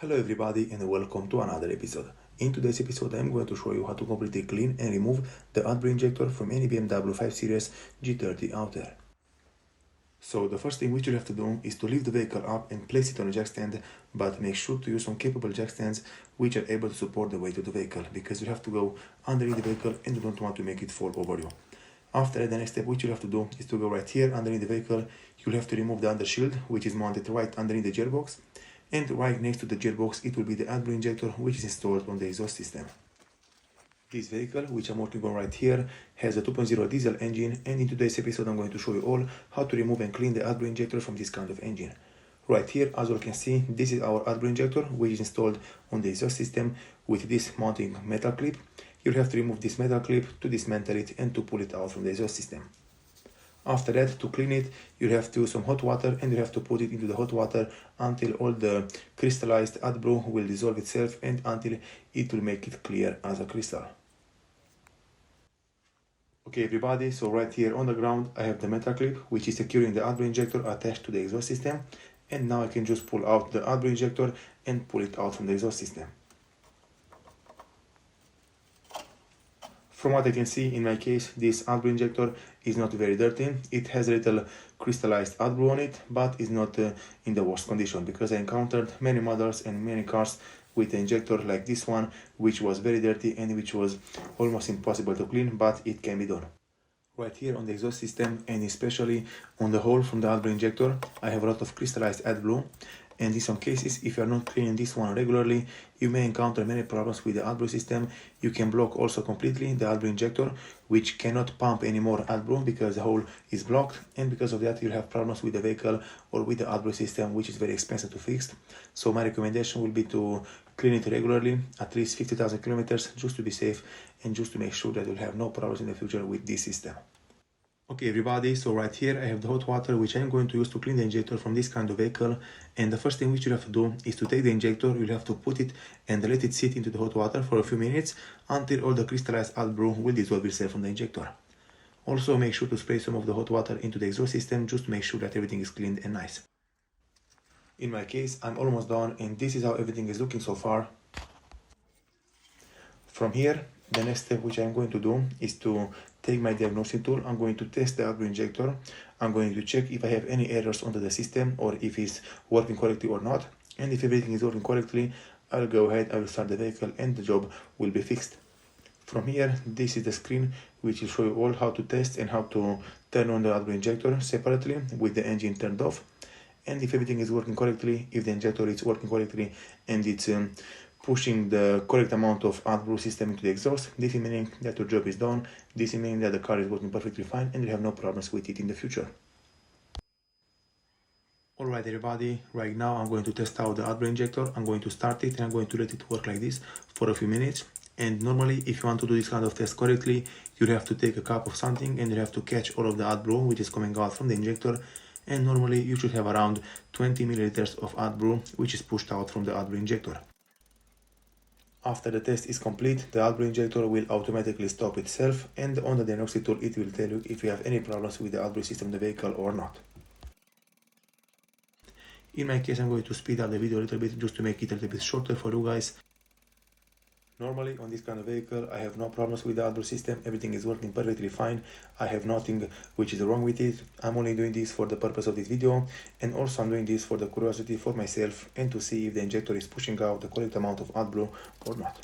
Hello everybody and welcome to another episode. In today's episode I'm going to show you how to completely clean and remove the AdBlue injector from any BMW 5 Series G30 out there. So the first thing which you have to do is to lift the vehicle up and place it on a jack stand, but make sure to use some capable jack stands which are able to support the weight of the vehicle, because you have to go underneath the vehicle and you don't want to make it fall over you. After that, the next step which you have to do is to go right here underneath the vehicle. You'll have to remove the undershield which is mounted right underneath the gearbox. And right next to the gearbox, it will be the AdBlue injector which is installed on the exhaust system. This vehicle, which I'm working on right here, has a 2.0 diesel engine, and in today's episode I'm going to show you all how to remove and clean the AdBlue injector from this kind of engine. Right here, as you can see, this is our AdBlue injector which is installed on the exhaust system with this mounting metal clip. You'll have to remove this metal clip to dismantle it and to pull it out from the exhaust system. After that, to clean it, you have to use some hot water and you have to put it into the hot water until all the crystallized AdBlue will dissolve itself and until it will make it clear as a crystal. Okay everybody, so right here on the ground I have the metal clip which is securing the AdBlue injector attached to the exhaust system, and now I can just pull out the AdBlue injector and pull it out from the exhaust system. From what I can see, in my case, this AdBlue injector is not very dirty. It has a little crystallized AdBlue on it, but is not in the worst condition, because I encountered many models and many cars with an injector like this one, which was very dirty and which was almost impossible to clean, but it can be done. Right here on the exhaust system, and especially on the hole from the AdBlue injector, I have a lot of crystallized AdBlue. And in some cases, if you are not cleaning this one regularly, you may encounter many problems with the AdBlue system. You can block also completely the AdBlue injector, which cannot pump any more AdBlue because the hole is blocked, and because of that you'll have problems with the vehicle or with the AdBlue system, which is very expensive to fix. So my recommendation will be to clean it regularly, at least 50,000 kilometers, just to be safe and just to make sure that you'll have no problems in the future with this system. Okay everybody, so right here I have the hot water which I'm going to use to clean the injector from this kind of vehicle. And the first thing which you have to do is to take the injector, you'll have to put it and let it sit into the hot water for a few minutes until all the crystallized AdBlue will dissolve itself from the injector. Also make sure to spray some of the hot water into the exhaust system just to make sure that everything is cleaned and nice. In my case, I'm almost done and this is how everything is looking so far. From here, the next step which I'm going to do is to take my diagnostic tool. I'm going to test the AdBlue injector. I'm going to check if I have any errors onto the system or if it's working correctly or not. And if everything is working correctly, I'll go ahead, I will start the vehicle and the job will be fixed. From here, this is the screen which will show you all how to test and how to turn on the AdBlue injector separately with the engine turned off. And if everything is working correctly, if the injector is working correctly and it's pushing the correct amount of AdBlue system into the exhaust, this is meaning that your job is done. This is meaning that the car is working perfectly fine and you have no problems with it in the future. Alright everybody, right now I'm going to test out the AdBlue injector. I'm going to start it and I'm going to let it work like this for a few minutes. And normally, if you want to do this kind of test correctly, you have to take a cup of something and you have to catch all of the AdBlue which is coming out from the injector. And normally you should have around 20 milliliters of AdBlue which is pushed out from the AdBlue injector. After the test is complete, the AdBlue injector will automatically stop itself, and on the Diagnostic tool it will tell you if you have any problems with the AdBlue system in the vehicle or not. In my case, I'm going to speed up the video a little bit just to make it a little bit shorter for you guys. Normally on this kind of vehicle I have no problems with the AdBlue system, everything is working perfectly fine, I have nothing which is wrong with it. I'm only doing this for the purpose of this video, and also I'm doing this for the curiosity for myself and to see if the injector is pushing out the correct amount of AdBlue or not.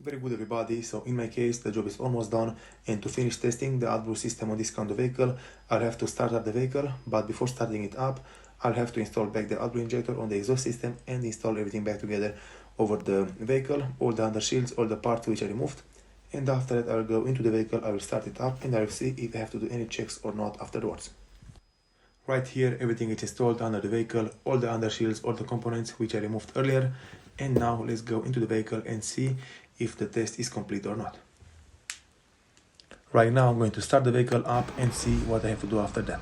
Very good everybody, so in my case the job is almost done, and to finish testing the AdBlue system on this kind of vehicle, I'll have to start up the vehicle, but before starting it up, I'll have to install back the AdBlue injector on the exhaust system and install everything back together over the vehicle, all the undershields, all the parts which I removed. And after that I'll go into the vehicle, I will start it up and I will see if I have to do any checks or not afterwards. Right here everything is installed under the vehicle, all the undershields, all the components which I removed earlier. And now let's go into the vehicle and see if the test is complete or not. Right now I'm going to start the vehicle up and see what I have to do after that.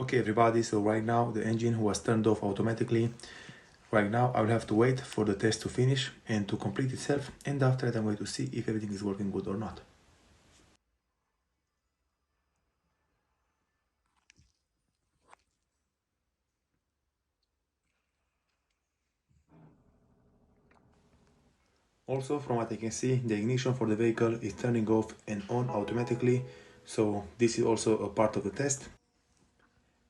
Okay everybody, so right now the engine was turned off automatically. Right now I will have to wait for the test to finish and to complete itself, and after that I'm going to see if everything is working good or not. Also, from what I can see, the ignition for the vehicle is turning off and on automatically, so this is also a part of the test.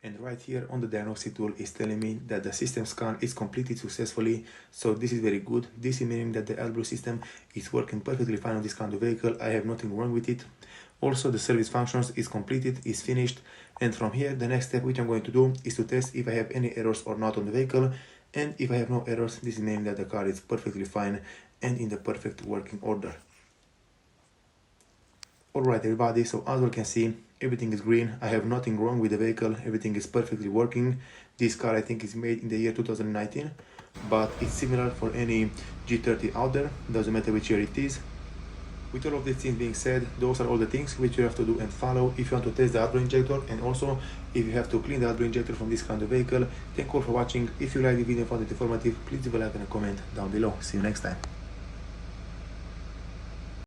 And right here on the diagnostic tool is telling me that the system scan is completed successfully, so this is very good. This is meaning that the AdBlue system is working perfectly fine on this kind of vehicle. I have nothing wrong with it. Also, the service functions is completed, is finished, and from here the next step which I'm going to do is to test if I have any errors or not on the vehicle. And if I have no errors, this is meaning that the car is perfectly fine and in the perfect working order. Alright everybody, so as you can see, everything is green. I have nothing wrong with the vehicle, everything is perfectly working. This car I think is made in the year 2019, but it's similar for any G30 out there, doesn't matter which year it is. With all of these things being said, those are all the things which you have to do and follow if you want to test the AdBlue injector, and also if you have to clean the AdBlue injector from this kind of vehicle. Thank you all for watching. If you like the video and found it informative, please leave a like and a comment down below. See you next time.